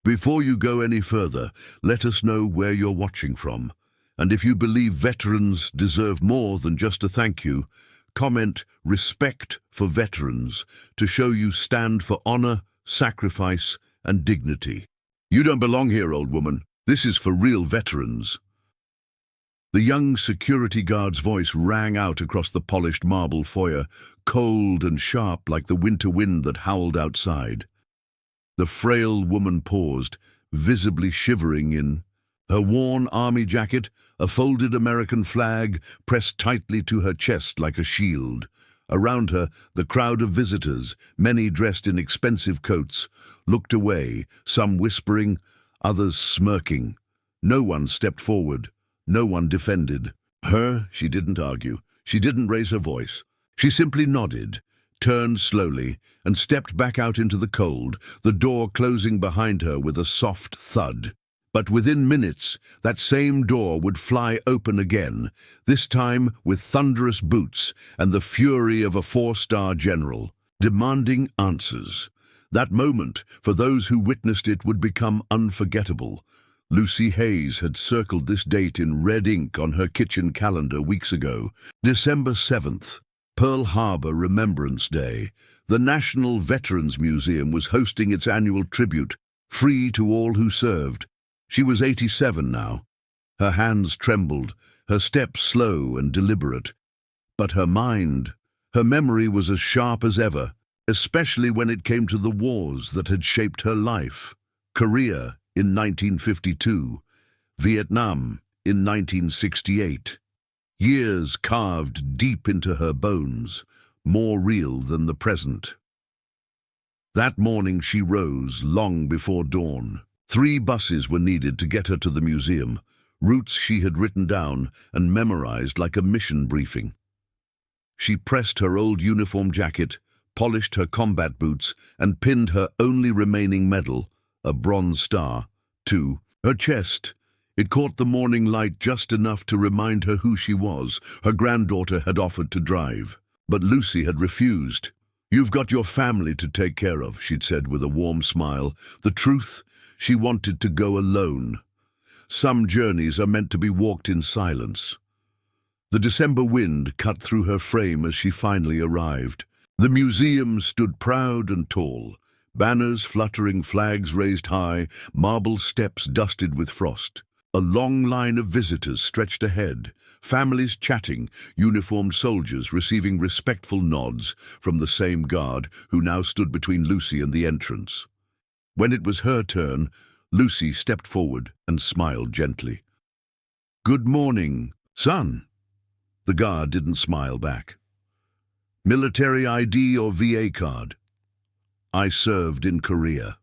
Before you go any further, let us know where you're watching from. And if you believe veterans deserve more than just a thank you, comment "Respect for Veterans" to show you stand for honor, sacrifice, and dignity. You don't belong here, old woman. This is for real veterans. The young security guard's voice rang out across the polished marble foyer, cold and sharp like the winter wind that howled outside. The frail woman paused, visibly shivering in her worn army jacket, a folded American flag pressed tightly to her chest like a shield. Around her, the crowd of visitors, many dressed in expensive coats, looked away, some whispering, others smirking. No one stepped forward. No one defended. Her, she didn't argue. She didn't raise her voice. She simply nodded, turned slowly, and stepped back out into the cold, the door closing behind her with a soft thud. But within minutes, that same door would fly open again, this time with thunderous boots and the fury of a 4-star general, demanding answers. That moment, for those who witnessed it, would become unforgettable. Lucy Hayes had circled this date in red ink on her kitchen calendar weeks ago. December 7th, Pearl Harbor Remembrance Day. The National Veterans Museum was hosting its annual tribute, free to all who served. She was 87 now. Her hands trembled, her steps slow and deliberate. But her mind, her memory was as sharp as ever, especially when it came to the wars that had shaped her life. Korea in 1952, Vietnam in 1968. Years carved deep into her bones, more real than the present. That morning she rose long before dawn. 3 buses were needed to get her to the museum, routes she had written down and memorized like a mission briefing. She pressed her old uniform jacket, polished her combat boots, and pinned her only remaining medal, a Bronze Star, to her chest. It caught the morning light just enough to remind her who she was. Her granddaughter had offered to drive, but Lucy had refused. "You've got your family to take care of," she'd said with a warm smile. The truth, she wanted to go alone. Some journeys are meant to be walked in silence. The December wind cut through her frame as she finally arrived. The museum stood proud and tall, banners fluttering, flags raised high, marble steps dusted with frost. A long line of visitors stretched ahead, families chatting, uniformed soldiers receiving respectful nods from the same guard who now stood between Lucy and the entrance. When it was her turn, Lucy stepped forward and smiled gently. "Good morning, son." The guard didn't smile back. "Military ID or VA card?" "I served in Korea.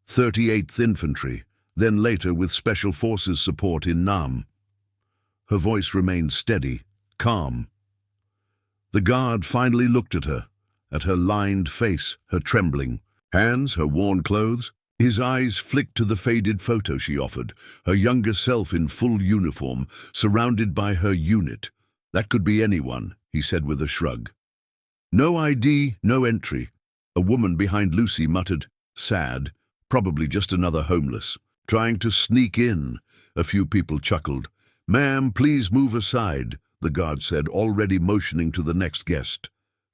38th Infantry, then later with Special Forces support in Nam." Her voice remained steady, calm. The guard finally looked at her lined face, her trembling hands, her worn clothes. His eyes flicked to the faded photo she offered, her younger self in full uniform, surrounded by her unit. "That could be anyone," he said with a shrug. "No ID, no entry." A woman behind Lucy muttered, "Sad, probably just another homeless, trying to sneak in." A few people chuckled. "Ma'am, please move aside," the guard said, already motioning to the next guest.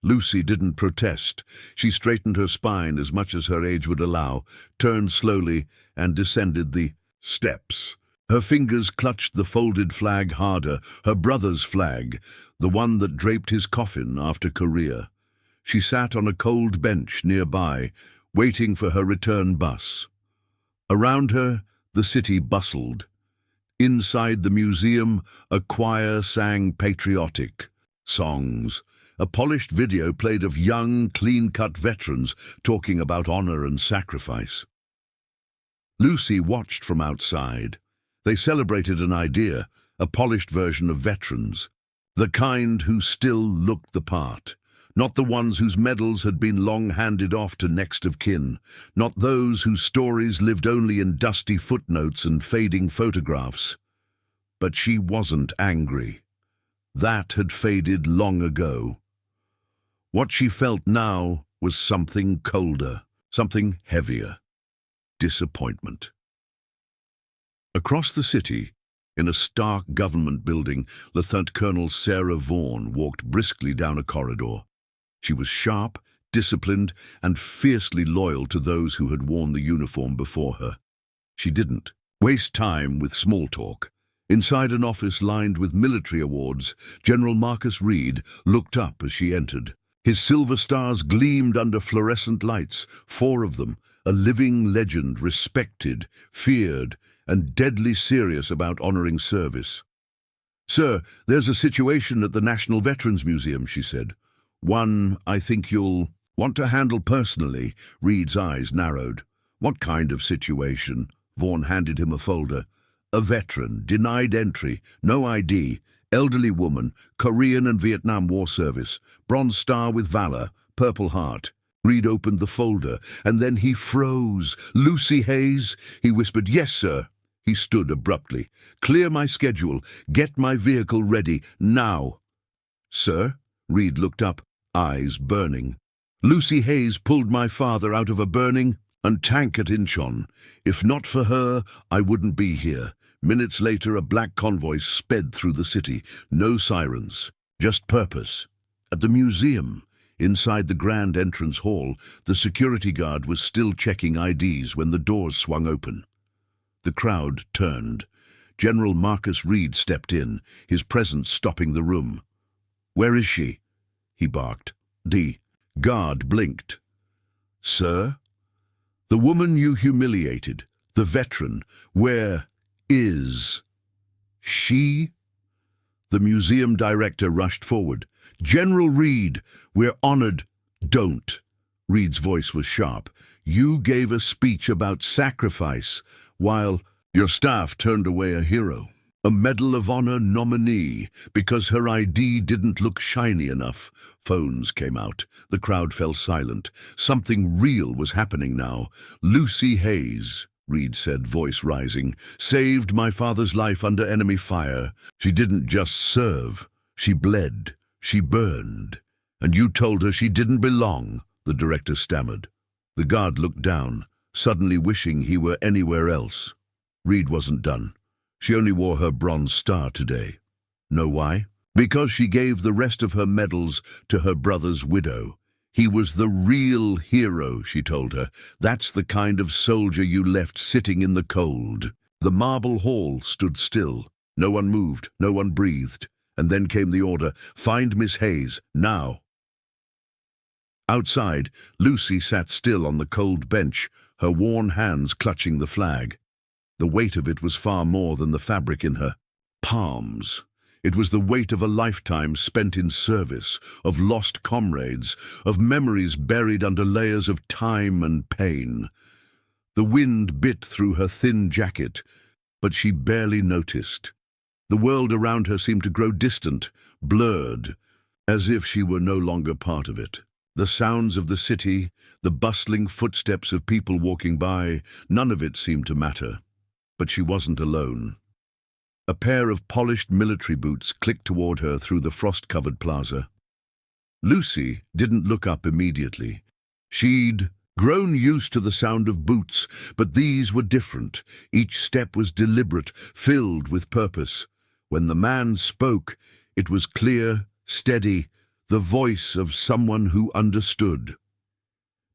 Lucy didn't protest. She straightened her spine as much as her age would allow, turned slowly, and descended the steps. Her fingers clutched the folded flag harder, her brother's flag, the one that draped his coffin after Korea. She sat on a cold bench nearby, waiting for her return bus. Around her, the city bustled. Inside the museum, a choir sang patriotic songs. A polished video played of young, clean-cut veterans talking about honor and sacrifice. Lucy watched from outside. They celebrated an idea, a polished version of veterans, the kind who still looked the part. Not the ones whose medals had been long handed off to next of kin, not those whose stories lived only in dusty footnotes and fading photographs. But she wasn't angry. That had faded long ago. What she felt now was something colder, something heavier. disappointment. Across the city, in a stark government building, Lieutenant Colonel Sarah Vaughan walked briskly down a corridor. She was sharp, disciplined, and fiercely loyal to those who had worn the uniform before her. She didn't waste time with small talk. Inside an office lined with military awards, General Marcus Reed looked up as she entered. His silver stars gleamed under fluorescent lights, 4 of them, a living legend, respected, feared, and deadly serious about honoring service. "Sir, there's a situation at the National Veterans Museum," she said. "One I think you'll want to handle personally." Reed's eyes narrowed. "What kind of situation?" Vaughan handed him a folder. "A veteran, denied entry, no ID, elderly woman, Korean and Vietnam War service, Bronze Star with Valor, Purple Heart." Reed opened the folder, and then he froze. "Lucy Hayes?" he whispered. "Yes, sir." He stood abruptly. "Clear my schedule. Get my vehicle ready, now." "Sir?" Reed looked up, eyes burning. "Lucy Hayes pulled my father out of a burning and tank at Incheon. If not for her, I wouldn't be here." Minutes later, a black convoy sped through the city. No sirens, just purpose. At the museum, inside the grand entrance hall, the security guard was still checking IDs when the doors swung open. The crowd turned. General Marcus Reed stepped in, his presence stopping the room. "Where is she?" he barked. The guard blinked. "Sir?" "The woman you humiliated, the veteran, where is she?" The museum director rushed forward. "General Reed, we're honored." "Don't." Reed's voice was sharp. "You gave a speech about sacrifice, while your staff turned away a hero, a Medal of Honor nominee, because her ID didn't look shiny enough." Phones came out. The crowd fell silent. Something real was happening now. "Lucy Hayes," Reed said, voice rising, "saved my father's life under enemy fire. She didn't just serve. She bled. She burned. And you told her she didn't belong," the director stammered. The guard looked down, suddenly wishing he were anywhere else. Reed wasn't done. "She only wore her Bronze Star today. Know why? Because she gave the rest of her medals to her brother's widow. He was the real hero," she told her. "That's the kind of soldier you left sitting in the cold." The marble hall stood still. No one moved, no one breathed. And then came the order, "Find Miss Hayes, now." Outside, Lucy sat still on the cold bench, her worn hands clutching the flag. The weight of it was far more than the fabric in her palms. It was the weight of a lifetime spent in service, of lost comrades, of memories buried under layers of time and pain. The wind bit through her thin jacket, but she barely noticed. The world around her seemed to grow distant, blurred, as if she were no longer part of it. The sounds of the city, the bustling footsteps of people walking by, none of it seemed to matter. But she wasn't alone. A pair of polished military boots clicked toward her through the frost-covered plaza. Lucy didn't look up immediately. She'd grown used to the sound of boots, but these were different. Each step was deliberate, filled with purpose. When the man spoke, it was clear, steady, the voice of someone who understood.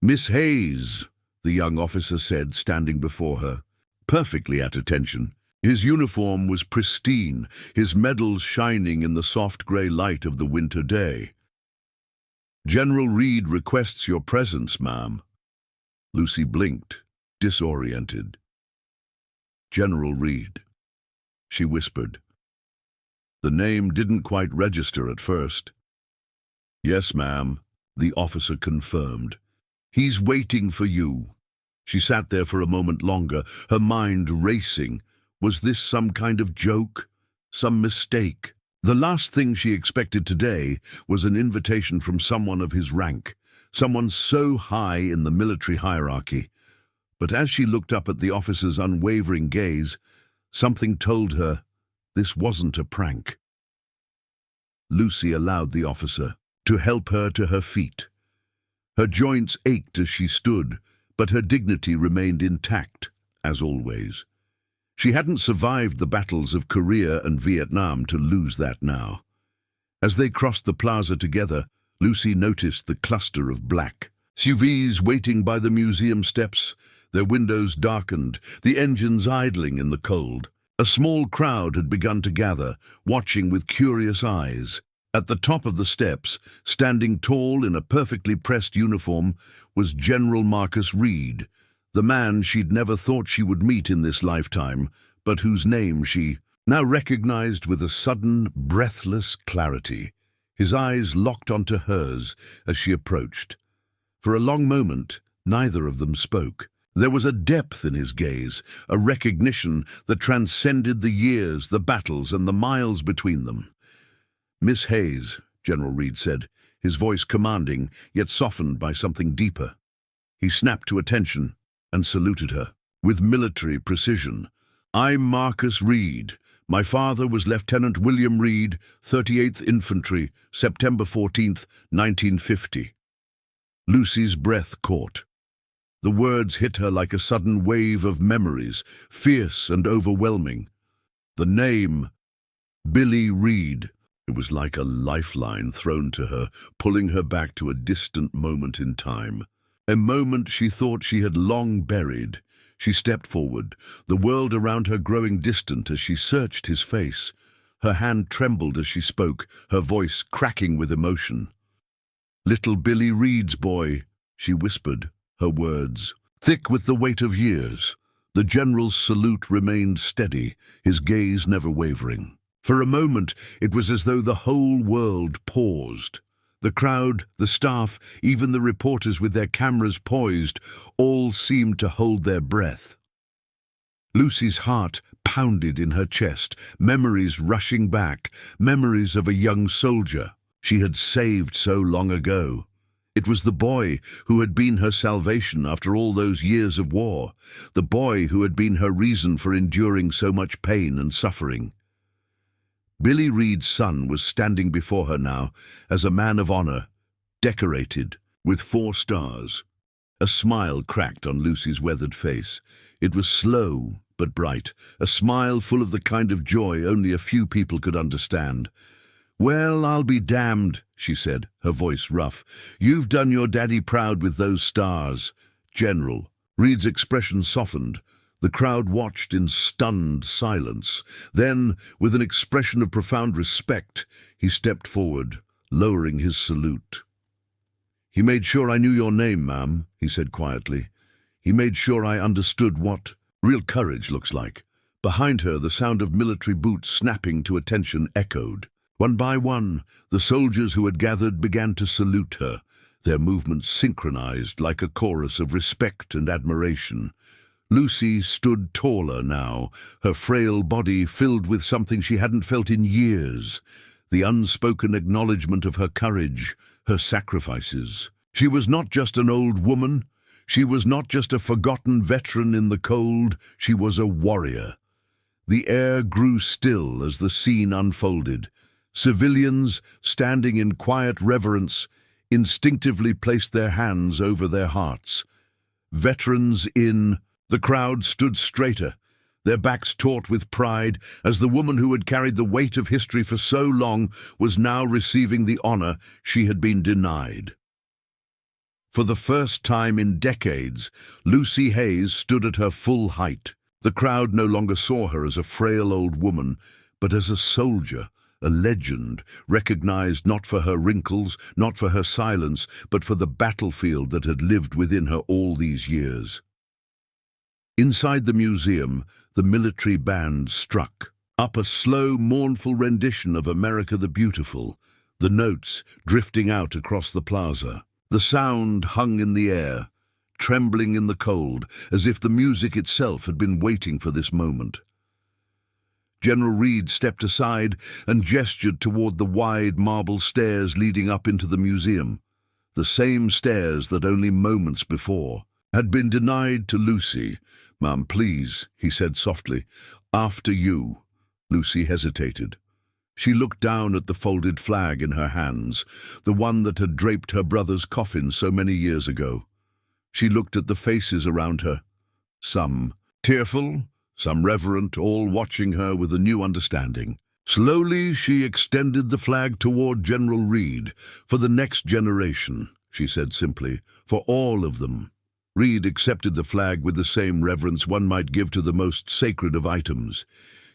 "Miss Hayes," the young officer said, standing before her, perfectly at attention. His uniform was pristine, his medals shining in the soft grey light of the winter day. "General Reed requests your presence, ma'am." Lucy blinked, disoriented. "General Reed," she whispered. The name didn't quite register at first. "Yes, ma'am," the officer confirmed. "He's waiting for you." She sat there for a moment longer, her mind racing. Was this some kind of joke? Some mistake? The last thing she expected today was an invitation from someone of his rank, someone so high in the military hierarchy. But as she looked up at the officer's unwavering gaze, something told her this wasn't a prank. Lucy allowed the officer to help her to her feet. Her joints ached as she stood, but her dignity remained intact, as always. She hadn't survived the battles of Korea and Vietnam to lose that now. As they crossed the plaza together, Lucy noticed the cluster of black SUVs waiting by the museum steps, their windows darkened, the engines idling in the cold. A small crowd had begun to gather, watching with curious eyes. At the top of the steps, standing tall in a perfectly pressed uniform, was General Marcus Reed, the man she'd never thought she would meet in this lifetime, but whose name she now recognized with a sudden, breathless clarity. His eyes locked onto hers as she approached. For a long moment, neither of them spoke. There was a depth in his gaze, a recognition that transcended the years, the battles, and the miles between them. "Miss Hayes," General Reed said, his voice commanding, yet softened by something deeper. He snapped to attention and saluted her with military precision. "I'm Marcus Reed. My father was Lieutenant William Reed, 38th Infantry, September 14th, 1950. Lucy's breath caught. The words hit her like a sudden wave of memories, fierce and overwhelming. The name, Billy Reed. It was like a lifeline thrown to her, pulling her back to a distant moment in time. A moment she thought she had long buried. She stepped forward, the world around her growing distant as she searched his face. Her hand trembled as she spoke, her voice cracking with emotion. "Little Billy Reed's boy," she whispered, her words thick with the weight of years. The general's salute remained steady, his gaze never wavering. For a moment, it was as though the whole world paused. The crowd, the staff, even the reporters with their cameras poised, all seemed to hold their breath. Lucy's heart pounded in her chest, memories rushing back, memories of a young soldier she had saved so long ago. It was the boy who had been her salvation after all those years of war, the boy who had been her reason for enduring so much pain and suffering. Billy Reed's son was standing before her now as a man of honor, decorated with 4 stars. A smile cracked on Lucy's weathered face. It was slow but bright, a smile full of the kind of joy only a few people could understand. "Well, I'll be damned," she said, her voice rough. "You've done your daddy proud with those stars." "General." Reed's expression softened. The crowd watched in stunned silence. Then, with an expression of profound respect, he stepped forward, lowering his salute. "He made sure I knew your name, ma'am," he said quietly. "He made sure I understood what real courage looks like." Behind her, the sound of military boots snapping to attention echoed. One by one, the soldiers who had gathered began to salute her, their movements synchronized like a chorus of respect and admiration. Lucy stood taller now, her frail body filled with something she hadn't felt in years, the unspoken acknowledgement of her courage, her sacrifices. She was not just an old woman, she was not just a forgotten veteran in the cold, she was a warrior. The air grew still as the scene unfolded. Civilians, standing in quiet reverence, instinctively placed their hands over their hearts. Veterans in the crowd stood straighter, their backs taut with pride, as the woman who had carried the weight of history for so long was now receiving the honor she had been denied. For the first time in decades, Lucy Hayes stood at her full height. The crowd no longer saw her as a frail old woman, but as a soldier, a legend, recognized not for her wrinkles, not for her silence, but for the battlefield that had lived within her all these years. Inside the museum, the military band struck up a slow, mournful rendition of America the Beautiful, the notes drifting out across the plaza. The sound hung in the air, trembling in the cold, as if the music itself had been waiting for this moment. General Reed stepped aside and gestured toward the wide marble stairs leading up into the museum, the same stairs that only moments before had been denied to Lucy. "Ma'am, please," he said softly. "After you." Lucy hesitated. She looked down at the folded flag in her hands, the one that had draped her brother's coffin so many years ago. She looked at the faces around her, some tearful, some reverent, all watching her with a new understanding. Slowly, she extended the flag toward General Reed. "For the next generation," she said simply, "for all of them." Reed accepted the flag with the same reverence one might give to the most sacred of items.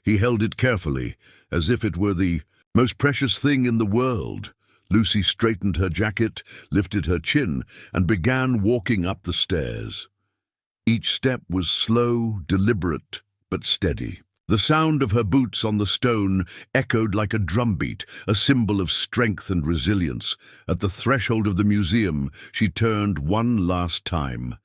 He held it carefully, as if it were the most precious thing in the world. Lucy straightened her jacket, lifted her chin, and began walking up the stairs. Each step was slow, deliberate, but steady. The sound of her boots on the stone echoed like a drumbeat, a symbol of strength and resilience. At the threshold of the museum, she turned one last time.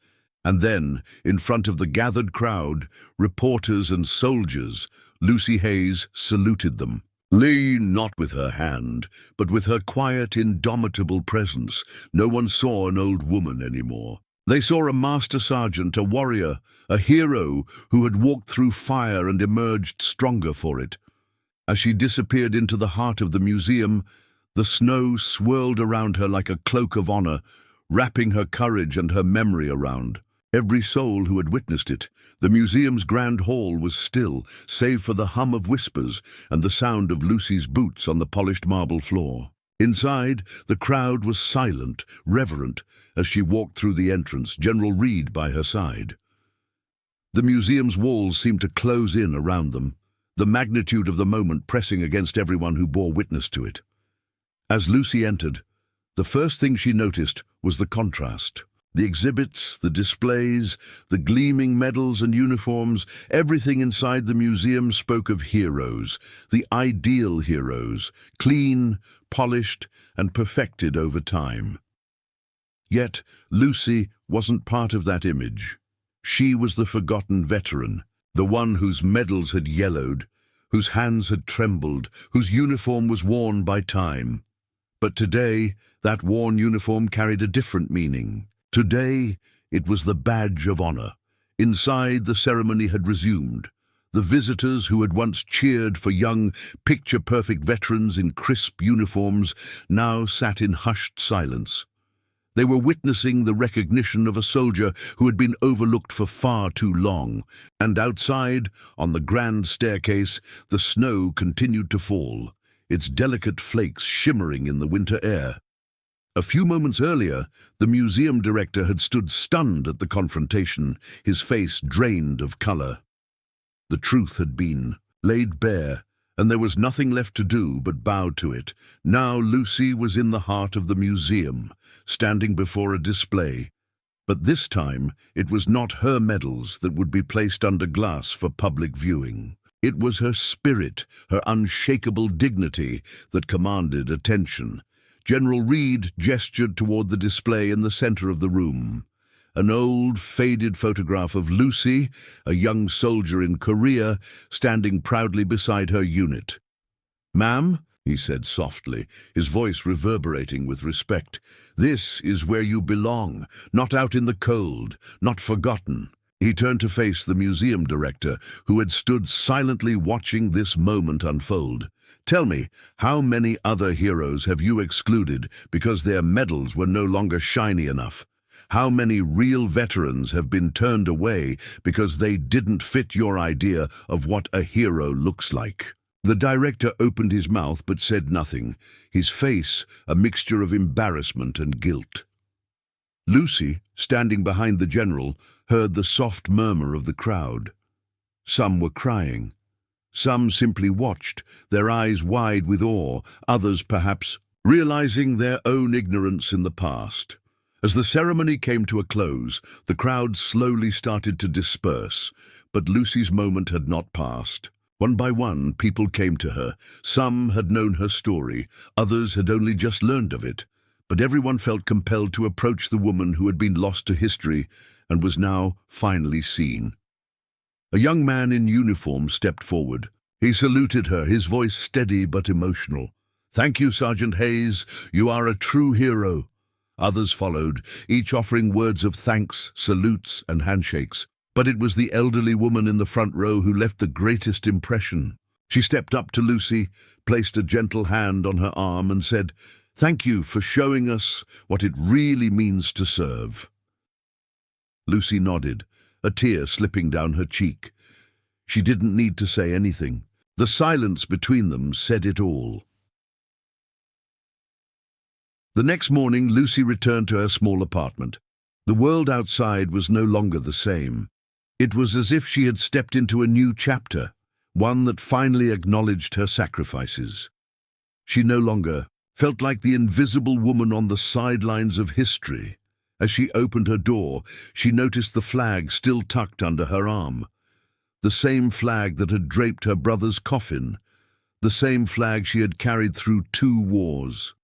And then, in front of the gathered crowd, reporters and soldiers, Lucy Hayes saluted them. Lee, not with her hand, but with her quiet, indomitable presence. No one saw an old woman anymore. They saw a master sergeant, a warrior, a hero who had walked through fire and emerged stronger for it. As she disappeared into the heart of the museum, the snow swirled around her like a cloak of honor, wrapping her courage and her memory around every soul who had witnessed it. The museum's grand hall was still, save for the hum of whispers and the sound of Lucy's boots on the polished marble floor. Inside, the crowd was silent, reverent, as she walked through the entrance, General Reed by her side. The museum's walls seemed to close in around them, the magnitude of the moment pressing against everyone who bore witness to it. As Lucy entered, the first thing she noticed was the contrast. The exhibits, the displays, the gleaming medals and uniforms, everything inside the museum spoke of heroes, the ideal heroes, clean, polished, and perfected over time. Yet Lucy wasn't part of that image. She was the forgotten veteran, the one whose medals had yellowed, whose hands had trembled, whose uniform was worn by time. But today, that worn uniform carried a different meaning. Today, it was the badge of honor. Inside, the ceremony had resumed. The visitors who had once cheered for young, picture-perfect veterans in crisp uniforms now sat in hushed silence. They were witnessing the recognition of a soldier who had been overlooked for far too long. And outside, on the grand staircase, the snow continued to fall, its delicate flakes shimmering in the winter air. A few moments earlier, the museum director had stood stunned at the confrontation, his face drained of color. The truth had been laid bare, and there was nothing left to do but bow to it. Now Lucy was in the heart of the museum, standing before a display. But this time, it was not her medals that would be placed under glass for public viewing. It was her spirit, her unshakable dignity, that commanded attention. General Reed gestured toward the display in the center of the room. An old, faded photograph of Lucy, a young soldier in Korea, standing proudly beside her unit. "Ma'am," he said softly, his voice reverberating with respect, "this is where you belong, not out in the cold, not forgotten." He turned to face the museum director, who had stood silently watching this moment unfold. "Tell me, how many other heroes have you excluded because their medals were no longer shiny enough? How many real veterans have been turned away because they didn't fit your idea of what a hero looks like?" The director opened his mouth but said nothing, his face a mixture of embarrassment and guilt. Lucy, standing behind the general, heard the soft murmur of the crowd. Some were crying. Some simply watched, their eyes wide with awe, others perhaps realizing their own ignorance in the past. As the ceremony came to a close, the crowd slowly started to disperse, but Lucy's moment had not passed. One by one, people came to her. Some had known her story, others had only just learned of it, but everyone felt compelled to approach the woman who had been lost to history and was now finally seen. A young man in uniform stepped forward. He saluted her, his voice steady but emotional. "Thank you, Sergeant Hayes. You are a true hero." Others followed, each offering words of thanks, salutes, and handshakes. But it was the elderly woman in the front row who left the greatest impression. She stepped up to Lucy, placed a gentle hand on her arm, and said, "Thank you for showing us what it really means to serve." Lucy nodded, a tear slipping down her cheek. She didn't need to say anything. The silence between them said it all. The next morning, Lucy returned to her small apartment. The world outside was no longer the same. It was as if she had stepped into a new chapter, one that finally acknowledged her sacrifices. She no longer felt like the invisible woman on the sidelines of history. As she opened her door, she noticed the flag still tucked under her arm. The same flag that had draped her brother's coffin. The same flag she had carried through 2 wars.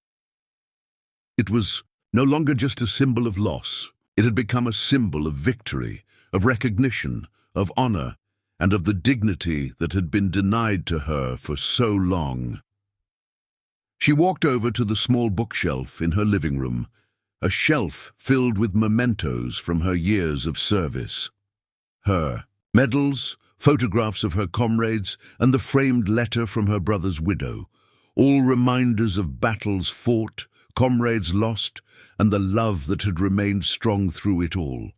It was no longer just a symbol of loss. It had become a symbol of victory, of recognition, of honor, and of the dignity that had been denied to her for so long. She walked over to the small bookshelf in her living room, a shelf filled with mementos from her years of service. Her medals, photographs of her comrades, and the framed letter from her brother's widow, all reminders of battles fought, comrades lost, and the love that had remained strong through it all.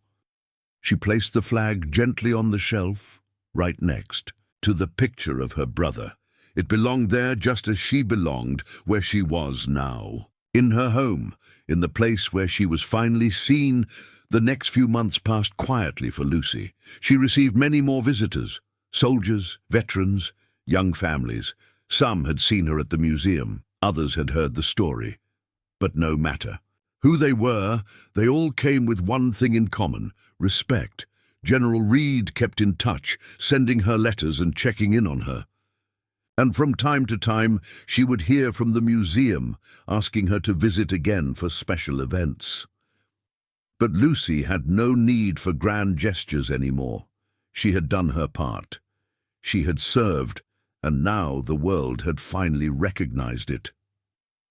She placed the flag gently on the shelf, right next to the picture of her brother. It belonged there just as she belonged where she was now, in her home, in the place where she was finally seen. The next few months passed quietly for Lucy. She received many more visitors, soldiers, veterans, young families. Some had seen her at the museum, others had heard the story. But no matter who they were, they all came with one thing in common: respect. General Reed kept in touch, sending her letters and checking in on her. And from time to time, she would hear from the museum, asking her to visit again for special events. But Lucy had no need for grand gestures anymore. She had done her part. She had served, and now the world had finally recognized it.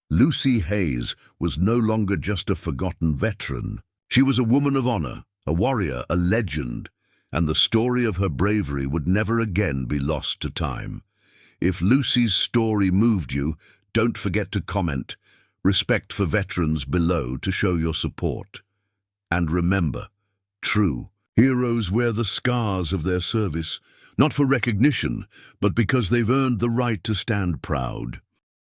Lucy Hayes was no longer just a forgotten veteran. She was a woman of honor, a warrior, a legend, and the story of her bravery would never again be lost to time. If Lucy's story moved you, don't forget to comment. Respect for veterans below to show your support. And remember, true heroes wear the scars of their service, not for recognition, but because they've earned the right to stand proud.